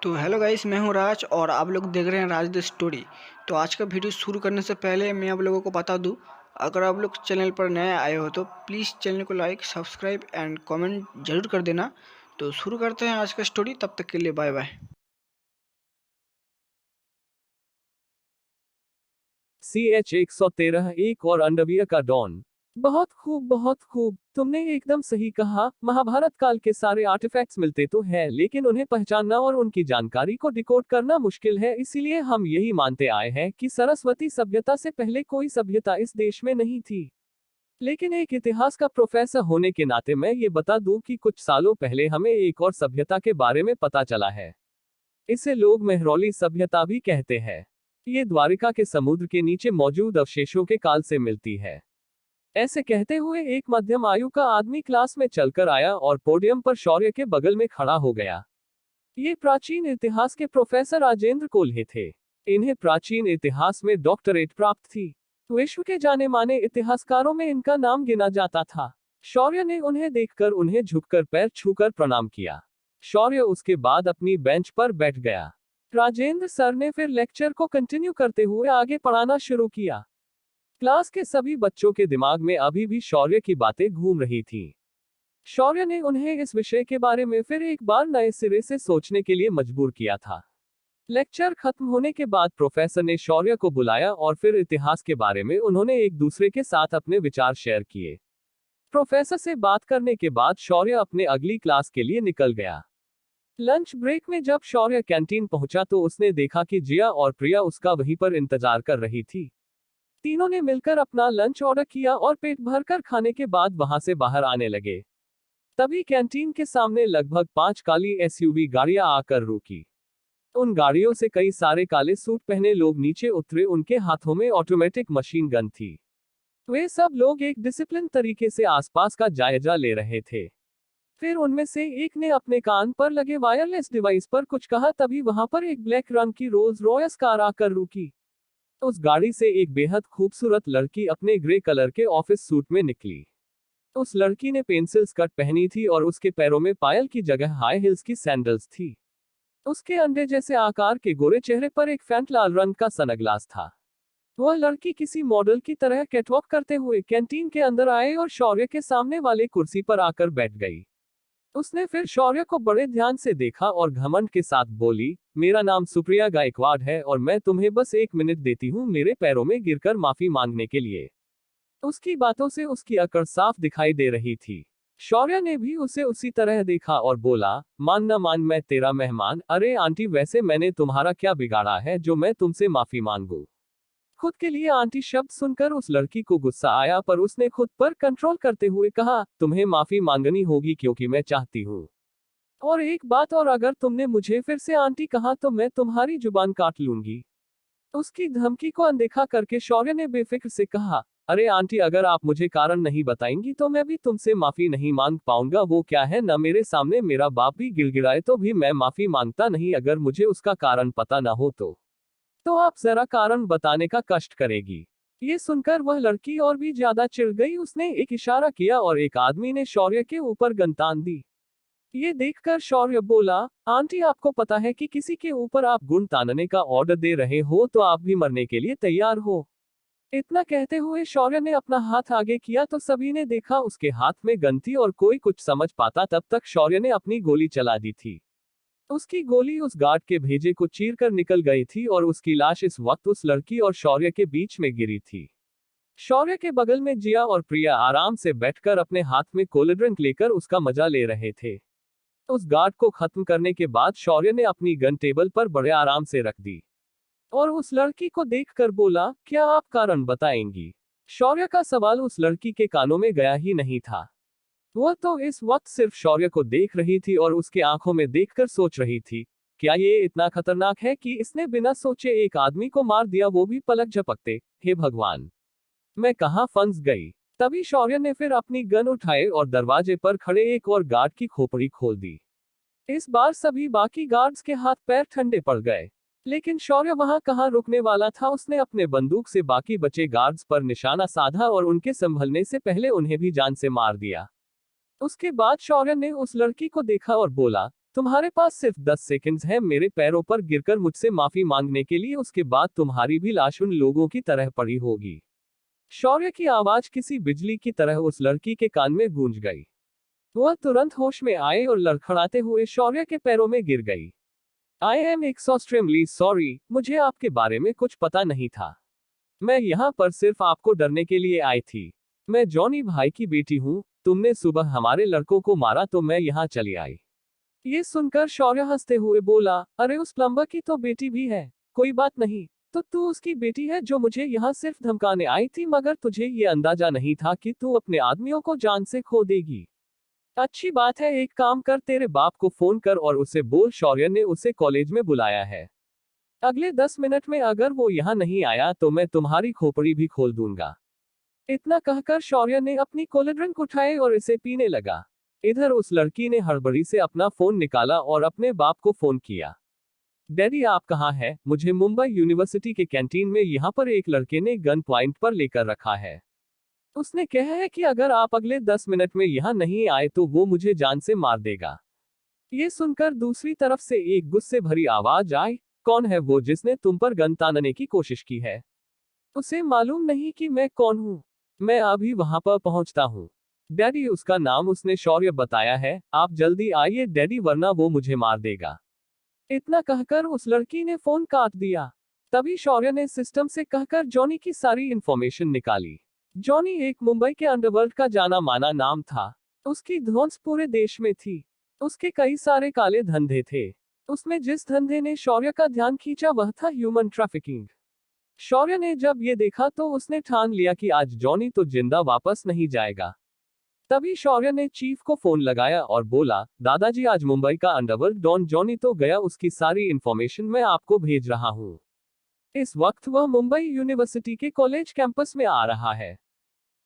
तो hello guys, मैं हूं राज और आप लोग देख रहे हैं राज द स्टोरी। तो आज का वीडियो शुरू करने से पहले मैं आप लोगों को बता दूं, अगर आप लोग चैनल पर नए आए हो तो प्लीज़ चैनल को लाइक सब्सक्राइब एंड कमेंट जरूर कर देना। तो शुरू करते हैं आज का स्टोरी। तब तक के लिए बाय बाय। CH-113 एक और अंडरवियर का डॉन। बहुत खूब, बहुत खूब, तुमने एकदम सही कहा। महाभारत काल के सारे आर्टिफैक्ट्स मिलते तो हैं, लेकिन उन्हें पहचानना और उनकी जानकारी को डिकोड करना मुश्किल है। इसीलिए हम यही मानते आए हैं कि सरस्वती सभ्यता से पहले कोई सभ्यता इस देश में नहीं थी। लेकिन एक इतिहास का प्रोफेसर होने के नाते मैं ये बता दूं कि कुछ सालों पहले हमें एक और सभ्यता के बारे में पता चला है। इसे लोग मेहरौली सभ्यता भी कहते हैं। ये द्वारिका के समुद्र के नीचे मौजूद अवशेषों के काल से मिलती है। ऐसे कहते हुए एक मध्यम आयु का आदमी क्लास में चलकर आया और पोडियम पर शौर्य के बगल में खड़ा हो गया। ये प्राचीन इतिहास के प्रोफेसर राजेंद्र कोल्हे थे। इन्हें प्राचीन इतिहास में डॉक्टरेट प्राप्त थी। विश्व के जाने माने इतिहासकारों में इनका नाम गिना जाता था। शौर्य ने उन्हें देखकर उन्हें झुककर पैर छूकर प्रणाम किया। शौर्य उसके बाद अपनी बेंच पर बैठ गया। राजेंद्र सर ने फिर लेक्चर को कंटिन्यू करते हुए आगे पढ़ाना शुरू किया। क्लास के सभी बच्चों के दिमाग में अभी भी शौर्य की बातें घूम रही थीं। शौर्य ने उन्हें इस विषय के बारे में फिर एक बार नए सिरे से सोचने के लिए मजबूर किया था। लेक्चर खत्म होने के बाद प्रोफेसर ने शौर्य को बुलाया और फिर इतिहास के बारे में उन्होंने एक दूसरे के साथ अपने विचार शेयर किए। प्रोफेसर से बात करने के बाद शौर्य अपने अगली क्लास के लिए निकल गया। लंच ब्रेक में जब शौर्य कैंटीन पहुंचा तो उसने देखा कि जिया और प्रिया उसका वहीं पर इंतजार कर रही थी। तीनों ने मिलकर अपना लंच ऑर्डर किया और पेट भरकर खाने के बाद वहां से बाहर आने लगे। तभी कैंटीन के सामने लगभग 5 काली एसयूवी गाड़ियां आकर रुकी। उन गाड़ियों से कई सारे काले सूट पहने लोग नीचे उतरे। उनके हाथों में ऑटोमेटिक मशीन गन थी। वे सब लोग एक डिसिप्लिन तरीके से आसपास का जायजा ले रहे थे। फिर उनमें से एक ने अपने कान पर लगे वायरलेस डिवाइस पर कुछ कहा। तभी वहां पर एक ब्लैक रंग की रोल्स रॉयस कार आकर रुकी। उस गाड़ी से एक बेहद खूबसूरत लड़की अपने ग्रे कलर के ऑफिस सूट में निकली। उस लड़की ने पेंसिल स्कर्ट पहनी थी और उसके पैरों में पायल की जगह हाई हील्स की सैंडल्स थी। उसके अंडे जैसे आकार के गोरे चेहरे पर एक फैंट लाल रंग का सनग्लास था। वह लड़की किसी मॉडल की तरह कैटवॉक करते हुए कैंटीन के अंदर आए और शौर्य के सामने वाले कुर्सी पर आकर बैठ गई। उसने फिर शौर्य को बड़े ध्यान से देखा और घमंड के साथ बोली, मेरा नाम सुप्रिया गायकवाड़ है और मैं तुम्हें बस 1 मिनट देती हूँ मेरे पैरों में गिरकर माफी मांगने के लिए। उसकी बातों से उसकी अकड़ साफ दिखाई दे रही थी। शौर्य ने भी उसे उसी तरह देखा और बोला, मान न मान मैं तेरा मेहमान। अरे आंटी, वैसे मैंने तुम्हारा क्या बिगाड़ा है जो मैं तुमसे माफी मांगू। खुद के लिए आंटी शब्द सुनकर उस लड़की को गुस्सा आया, पर उसने खुद पर कंट्रोल करते हुए कहा, तुम्हें माफी मांगनी होगी क्योंकि मैं चाहती हूँ। और एक बात और, अगर तुमने मुझे फिर से आंटी कहा तो मैं तुम्हारी जुबान काट लूंगी। उसकी धमकी को अनदेखा करके शौर्य ने बेफिक्र से कहा, अरे आंटी, अगर आप मुझे कारण नहीं बताएंगी तो मैं भी तुमसे माफी नहीं मांग पाऊंगा। वो क्या है न, मेरे सामने मेरा बाप भी गिड़गिड़ाए तो भी मैं माफी मांगता नहीं, अगर मुझे उसका कारण पता ना हो तो आप जरा कारण बताने का कष्ट करेगी। ये सुनकर वह लड़की और भी ज्यादा चिढ़ गई। उसने एक इशारा किया और एक आदमी ने शौर्य के ऊपर गन तान दी। ये देखकर शौर्य बोला, आंटी, आपको पता है कि किसी के ऊपर आप गुण तानने का ऑर्डर दे रहे हो तो आप भी मरने के लिए तैयार हो। इतना कहते हुए शौर्य ने अपना हाथ आगे किया तो सभी ने देखा उसके हाथ में गन थी और कोई कुछ समझ पाता तब तक शौर्य ने अपनी गोली चला दी थी। उसकी गोली उस गार्ड के भेजे को चीरकर निकल गई थी और उसकी लाश इस वक्त उस लड़की और शौर्य के बीच में गिरी थी। शौर्य के बगल में जिया और प्रिया आराम से बैठकर अपने हाथ में कोल्ड ड्रिंक लेकर उसका मजा ले रहे थे। उस गार्ड को खत्म करने के बाद शौर्य ने अपनी गन टेबल पर बड़े आराम से रख दी और उस लड़की को देखकर बोला, क्या आप कारण बताएंगी। शौर्य का सवाल उस लड़की के कानों में गया ही नहीं था। वह तो इस वक्त सिर्फ शौर्य को देख रही थी और उसके आंखों में देखकर सोच रही थी, क्या ये इतना खतरनाक है कि इसने बिना सोचे एक आदमी को मार दिया, वो भी पलक झपकते। हे भगवान, मैं कहां फंस गई। तभी शौर्य ने फिर अपनी गन उठाए और दरवाजे पर खड़े एक और गार्ड की खोपड़ी खोल दी। इस बार सभी बाकी गार्ड्स के हाथ पैर ठंडे पड़ गए। लेकिन शौर्य वहां कहां रुकने वाला था। उसने अपने बंदूक से बाकी बचे गार्ड्स पर निशाना साधा और उनके संभलने से पहले उन्हें भी जान से मार दिया। उसके बाद शौर्य ने उस लड़की को देखा और बोला, तुम्हारे पास सिर्फ 10 सेकंड्स हैं मेरे पैरों पर गिरकर मुझसे माफी मांगने के लिए, उसके बाद तुम्हारी भी लाश उन लोगों की तरह पड़ी होगी। शौर्य की आवाज किसी बिजली की तरह उस लड़की के कान में गूंज गई। वह तुरंत होश में आए और लड़खड़ाते हुए शौर्य के पैरों में गिर गई। आई एम एक्सट्रीमली सॉरी, मुझे आपके बारे में कुछ पता नहीं था। मैं यहाँ पर सिर्फ आपको डरने के लिए आई थी। मैं जॉनी भाई की बेटी हूँ, तुमने सुबह हमारे लड़कों को मारा तो मैं यहाँ चली आई। ये सुनकर शौर्य हंसते हुए बोला, अरे उस प्लम्बर की तो बेटी भी है, कोई बात नहीं। तो तू उसकी बेटी है जो मुझे यहाँ सिर्फ धमकाने आई थी, मगर तुझे ये अंदाजा नहीं था कि तू अपने आदमियों को जान से खो देगी। अच्छी बात है, एक काम कर, तेरे बाप को फोन कर और उसे बोल शौर्य ने उसे कॉलेज में बुलाया है। अगले 10 मिनट में अगर वो यहाँ नहीं आया तो मैं तुम्हारी खोपड़ी भी खोल दूंगा। इतना कहकर शौर्य ने अपनी कोल्ड ड्रिंक उठाई और इसे पीने लगा। इधर उस लड़की ने हड़बड़ी से अपना फोन निकाला और अपने बाप को फोन किया। डैडी आप कहाँ हैं? मुझे मुंबई यूनिवर्सिटी के कैंटीन में यहाँ पर एक लड़के ने गन पॉइंट पर लेकर रखा है। उसने कहा है कि अगर आप अगले 10 मिनट में यहाँ नहीं आए तो वो मुझे जान से मार देगा। ये सुनकर दूसरी तरफ से एक गुस्से भरी आवाज आई, कौन है वो जिसने तुम पर गन तानने की कोशिश की है? उसे मालूम नहीं कि मैं कौन हूँ? मैं अभी वहां पर पहुंचता हूँ। डैडी उसका नाम उसने शौर्य बताया है, आप जल्दी आइए डैडी वरना वो मुझे मार देगा। इतना कहकर उस लड़की ने फोन काट दिया। तभी शौर्य ने सिस्टम से कहकर जॉनी की सारी इंफॉर्मेशन निकाली। जॉनी एक मुंबई के अंडरवर्ल्ड का जाना माना नाम था। उसकी धौंस पूरे देश में थी। उसके कई सारे काले धंधे थे। उसमें जिस धंधे ने शौर्य का ध्यान खींचा वह था ह्यूमन ट्रैफिकिंग। शौर्य ने जब ये देखा तो उसने ठान लिया कि आज जॉनी तो जिंदा वापस नहीं जाएगा। तभी शौर्य ने चीफ को फोन लगाया और बोला, दादाजी आज मुंबई का अंडरवर्ल्ड डॉन जॉनी तो गया, उसकी सारी इंफॉर्मेशन मैं आपको भेज रहा हूँ। इस वक्त वह मुंबई यूनिवर्सिटी के कॉलेज कैंपस में आ रहा है।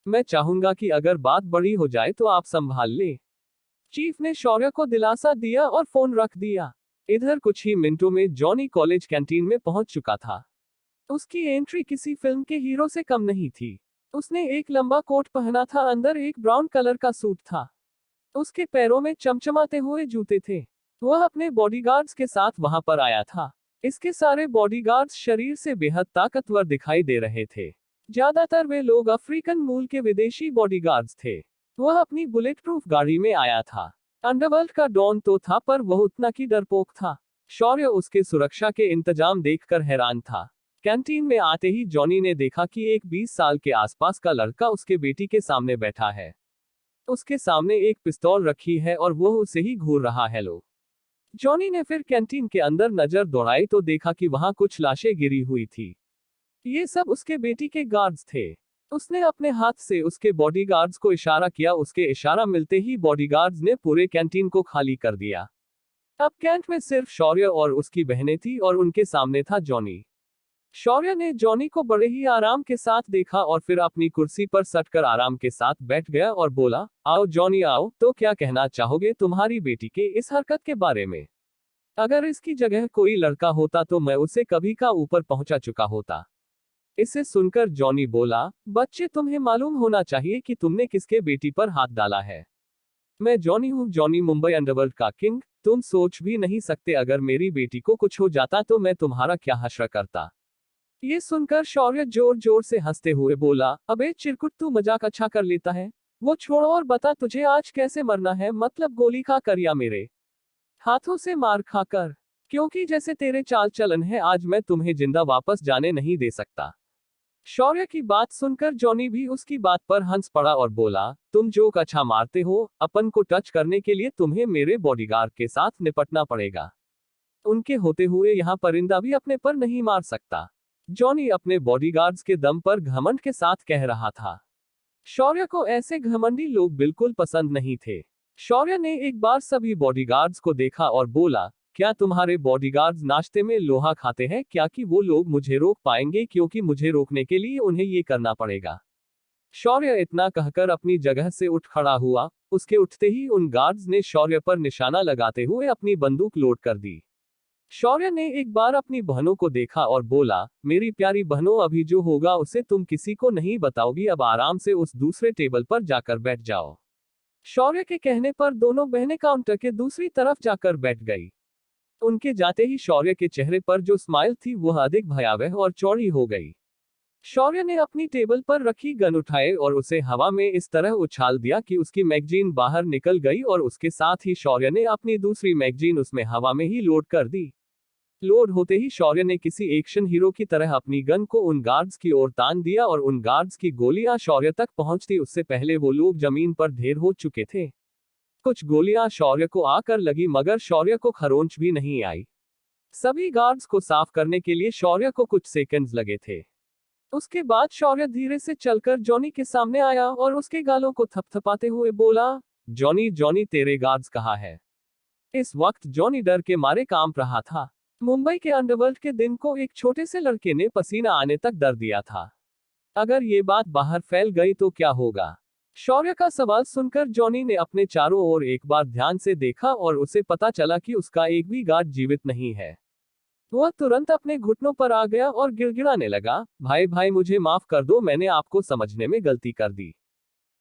मैं चाहूंगा कि अगर बात बड़ी हो जाए तो आप संभाल ले। चीफ ने शौर्य को दिलासा दिया और फोन रख दिया। इधर कुछ ही मिनटों में जॉनी कॉलेज कैंटीन में पहुंच चुका था। उसकी एंट्री किसी फिल्म के हीरो से कम नहीं थी। उसने एक लंबा कोट पहना था, अंदर एक ब्राउन कलर का सूट था। उसके पैरों में चमचमाते हुए जूते थे। वह अपने बॉडीगार्ड्स के साथ वहां पर आया था। इसके सारे बॉडीगार्ड्स शरीर से बेहद ताकतवर दिखाई दे रहे थे। ज्यादातर वे लोग अफ्रीकन मूल के विदेशी बॉडीगार्ड्स थे। वह अपनी बुलेट प्रूफ गाड़ी में आया था। अंडरवर्ल्ड का डॉन तो था पर वह उतना की डरपोक था। शौर्य उसके सुरक्षा के इंतजाम देखकर हैरान था। कैंटीन में आते ही जॉनी ने देखा कि एक 20 साल के आसपास का लड़का उसके बेटी के सामने बैठा है। उसके सामने एक पिस्तौल रखी है और वह उसे ही घूर रहा है। लो जॉनी ने फिर कैंटीन के अंदर नजर दौड़ाई तो देखा कि वहां कुछ लाशें गिरी हुई थी। ये सब उसके बेटी के गार्ड्स थे। उसने अपने हाथ से उसके बॉडीगार्ड्स को इशारा किया। उसके इशारा मिलते ही बॉडीगार्ड्स ने पूरे कैंटीन को खाली कर दिया। अब कैंट में सिर्फ शौर्य और उसकी बहनें थी और उनके सामने था जॉनी। शौर्य ने जॉनी को बड़े ही आराम के साथ देखा और फिर अपनी कुर्सी पर सटकर आराम के साथ बैठ गया और बोला, आओ जॉनी आओ, तो क्या कहना चाहोगे तुम्हारी बेटी के इस हरकत के बारे में? अगर इसकी जगह कोई लड़का होता तो मैं उसे कभी का ऊपर पहुंचा चुका होता। इसे सुनकर जॉनी बोला, बच्चे तुम्हें मालूम होना चाहिए कि तुमने किसके बेटी पर हाथ डाला है। मैं जॉनी हूँ, जॉनी मुंबई अंडरवर्ल्ड का किंग। तुम सोच भी नहीं सकते अगर मेरी बेटी को कुछ हो जाता तो मैं तुम्हारा क्या हश्र करता। ये सुनकर शौर्य जोर जोर से हंसते हुए बोला, अबे चिरकुट तू मजाक अच्छा कर लेता है। वो छोड़ और बता तुझे आज कैसे मरना है, मतलब गोली खा कर या मेरे हाथों से मार खाकर? क्योंकि जैसे तेरे चाल चलन है आज मैं तुम्हें जिंदा वापस जाने नहीं दे सकता। शौर्य की बात सुनकर जॉनी भी उसकी बात पर हंस पड़ा और बोला, तुम जोक अच्छा मारते हो, अपन को टच करने के लिए तुम्हें मेरे बॉडीगार्ड के साथ निपटना पड़ेगा। उनके होते हुए यहाँ परिंदा भी अपने पर नहीं मार सकता। जॉनी अपने बॉडीगार्ड्स के दम पर घमंड के साथ कह रहा था। शौर्य को ऐसे घमंडी लोग बिल्कुल पसंद नहीं थे। शौर्य ने एक बार सभी बॉडीगार्ड्स को देखा और बोला, क्या तुम्हारे बॉडीगार्ड्स नाश्ते में लोहा खाते हैं क्या कि वो लोग मुझे रोक पाएंगे, क्योंकि मुझे रोकने के लिए उन्हें ये करना पड़ेगा। शौर्य इतना कहकर अपनी जगह से उठ खड़ा हुआ। उसके उठते ही उन गार्ड्स ने शौर्य पर निशाना लगाते हुए अपनी बंदूक लोड कर दी। शौर्य ने एक बार अपनी बहनों को देखा और बोला, मेरी प्यारी बहनों, अभी जो होगा उसे तुम किसी को नहीं बताओगी, अब आराम से उस दूसरे टेबल पर जाकर बैठ जाओ। शौर्य के कहने पर दोनों बहनें काउंटर के दूसरी तरफ जाकर बैठ गई। उनके जाते ही शौर्य के चेहरे पर जो स्माइल थी वह अधिक भयावह और चौड़ी हो गई। शौर्य ने अपनी टेबल पर रखी गन उठाए और उसे हवा में इस तरह उछाल दिया कि उसकी मैगजीन बाहर निकल गई और उसके साथ ही शौर्य ने अपनी दूसरी मैगजीन उसमें हवा में ही लोड कर दी। लोड होते ही शौर्य ने किसी एक्शन हीरो की तरह अपनी गन को उन गार्ड्स की ओर तान दिया और उन गार्ड्स की गोलियां शौर्य तक पहुंचती उससे पहले वो लोग जमीन पर ढेर हो चुके थे। कुछ गोलियां शौर्य को आकर लगी मगर शौर्य को खरोंच भी नहीं आई। सभी गार्ड्स को साफ करने के लिए शौर्य को कुछ सेकंड्स लगे थे। उसके बाद शौर्य धीरे से चलकर जॉनी के सामने आया और उसके गालों को थपथपाते हुए बोला, जॉनी जॉनी तेरे गार्ड्स कहाँ है? इस वक्त जॉनी डर के मारे कांप रहा था। मुंबई के अंडरवर्ल्ड के दिन को एक छोटे से लड़के ने पसीना आने तक डर दिया था। अगर ये बात बाहर फैल गई तो क्या होगा? शौर्य का सवाल सुनकर जॉनी ने अपने चारों ओर एक बार ध्यान से देखा और उसे पता चला कि उसका एक भी गार्ड जीवित नहीं है। वह तुरंत अपने घुटनों पर आ गया और गिड़गिड़ाने लगा, भाई भाई मुझे माफ कर दो, मैंने आपको समझने में गलती कर दी।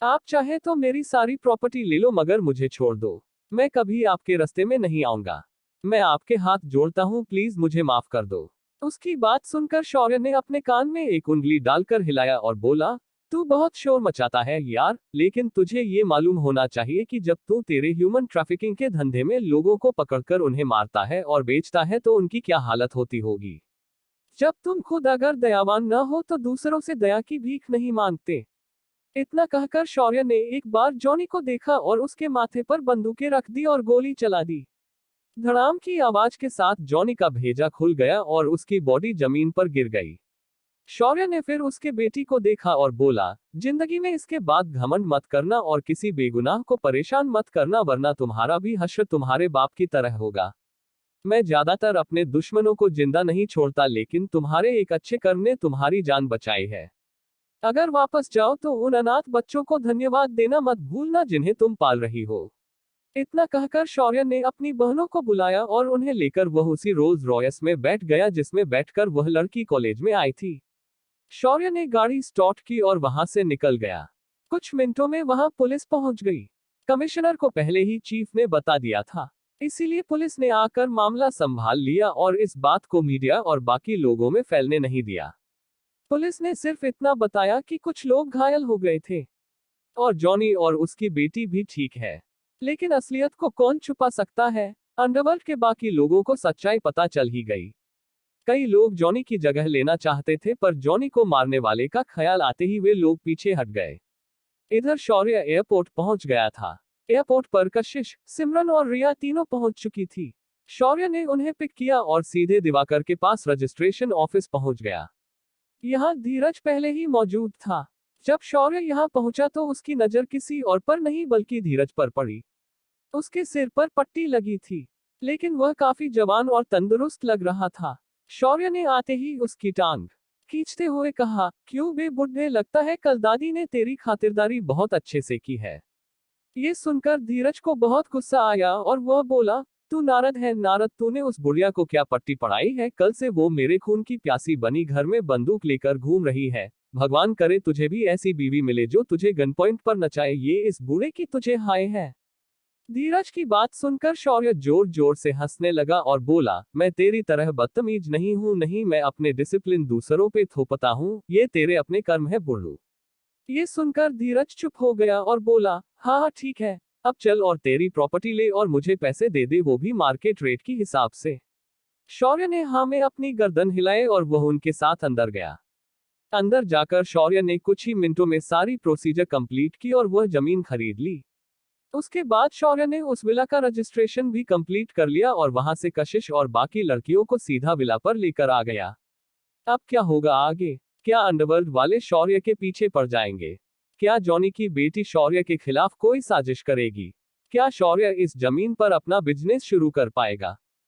आप चाहे तो मेरी सारी प्रॉपर्टी ले लो मगर मुझे छोड़ दो। मैं कभी आपके रास्ते में नहीं आऊंगा। मैं आपके हाथ जोड़ता हूँ, प्लीज मुझे माफ कर दो। उसकी बात सुनकर शौर्य ने अपने कान में एक उंगली डालकर हिलाया और बोला, तू बहुत शोर मचाता है यार, लेकिन तुझे ये मालूम होना चाहिए कि जब तू तेरे ह्यूमन ट्रैफिकिंग के धंधे में लोगों को पकड़कर उन्हें मारता है और बेचता है तो उनकी क्या हालत होती होगी। जब तुम खुद अगर दयावान न हो तो दूसरों से दया की भीख नहीं मांगते। इतना कहकर शौर्य ने एक बार जॉनी को देखा और उसके माथे पर बंदूकें रख दी और गोली चला दी। धड़ाम की आवाज के साथ जॉनी का भेजा खुल गया और उसकी बॉडी जमीन पर गिर गई। शौर्य ने फिर उसके बेटी को देखा और बोला, जिंदगी में इसके बाद घमंड मत करना और किसी बेगुनाह को परेशान मत करना वरना तुम्हारा भी हश्र तुम्हारे बाप की तरह होगा। मैं ज्यादातर अपने दुश्मनों को जिंदा नहीं छोड़ता लेकिन तुम्हारे एक अच्छे कर्म ने तुम्हारी जान बचाई है। अगर वापस जाओ तो उन अनाथ बच्चों को धन्यवाद देना मत भूलना जिन्हें तुम पाल रही हो। इतना कहकर शौर्य ने अपनी बहनों को बुलाया और उन्हें लेकर वह उसी रोल्स रॉयस में बैठ गया जिसमें बैठकर वह लड़की कॉलेज में आई थी। शौर्य ने गाड़ी स्टार्ट की और वहां से निकल गया। कुछ मिनटों में वहां पुलिस पहुंच गई। कमिश्नर को पहले ही चीफ ने बता दिया था, इसीलिए पुलिस ने आकर मामला संभाल लिया और इस बात को मीडिया और बाकी लोगों में फैलने नहीं दिया। पुलिस ने सिर्फ इतना बताया कि कुछ लोग घायल हो गए थे और जॉनी और उसकी बेटी भी ठीक है। लेकिन असलियत को कौन छुपा सकता है? अंडरवर्ल्ड के बाकी लोगों को सच्चाई पता चल ही गई। कई लोग जॉनी की जगह लेना चाहते थे पर जॉनी को मारने वाले का ख्याल आते ही वे लोग पीछे हट गए। इधर शौर्य एयरपोर्ट पहुंच गया था। एयरपोर्ट पर कशिश, सिमरन और रिया तीनों पहुंच चुकी थी। शौर्य ने उन्हें पिक किया और सीधे दिवाकर के पास रजिस्ट्रेशन ऑफिस पहुंच गया। यहाँ धीरज पहले ही मौजूद था। जब शौर्य यहाँ पहुंचा तो उसकी नजर किसी और पर नहीं बल्कि धीरज पर पड़ी। उसके सिर पर पट्टी लगी थी, लेकिन वह काफी जवान और तंदुरुस्त लग रहा था। शौर्य ने आते ही उसकी टांग खींचते हुए कहा, क्यों बे बुढ़े, लगता है कल दादी ने तेरी खातिरदारी बहुत अच्छे से की है। ये सुनकर धीरज को बहुत गुस्सा आया और वह बोला, तू नारद है नारद, तूने उस बुढ़िया को क्या पट्टी पढ़ाई है? कल से वो मेरे खून की प्यासी बनी घर में बंदूक लेकर घूम रही है। भगवान करे तुझे भी ऐसी बीवी मिले जो तुझे गन पॉइंट पर नचाए। ये इस बूढ़े की तुझे हाय है। धीरज की बात सुनकर शौर्य जोर जोर से हंसने लगा और बोला, मैं तेरी तरह बदतमीज नहीं हूं, नहीं, मैं अपने डिसिप्लिन दूसरों पे थोपता हूं, ये तेरे अपने कर्म है बुढ़ू। ये सुनकर धीरज चुप हो गया और बोला, हाँ हाँ ठीक है, अब चल और तेरी प्रॉपर्टी ले और मुझे पैसे दे दे, वो भी मार्केट रेट के हिसाब से। शौर्य ने हाँ में अपनी गर्दन हिलाए और वह उनके साथ अंदर गया। अंदर जाकर शौर्य ने कुछ ही मिनटों में सारी प्रोसीजर कंप्लीट की और वह जमीन खरीद ली। उसके बाद शौर्य ने उस विला का रजिस्ट्रेशन भी कंप्लीट कर लिया और वहां से कशिश और बाकी लड़कियों को सीधा विला पर लेकर आ गया। अब क्या होगा आगे? क्या अंडरवर्ल्ड वाले शौर्य के पीछे पड़ जाएंगे? क्या जॉनी की बेटी शौर्य के खिलाफ कोई साजिश करेगी? क्या शौर्य इस जमीन पर अपना बिजनेस शुरू कर पाएगा?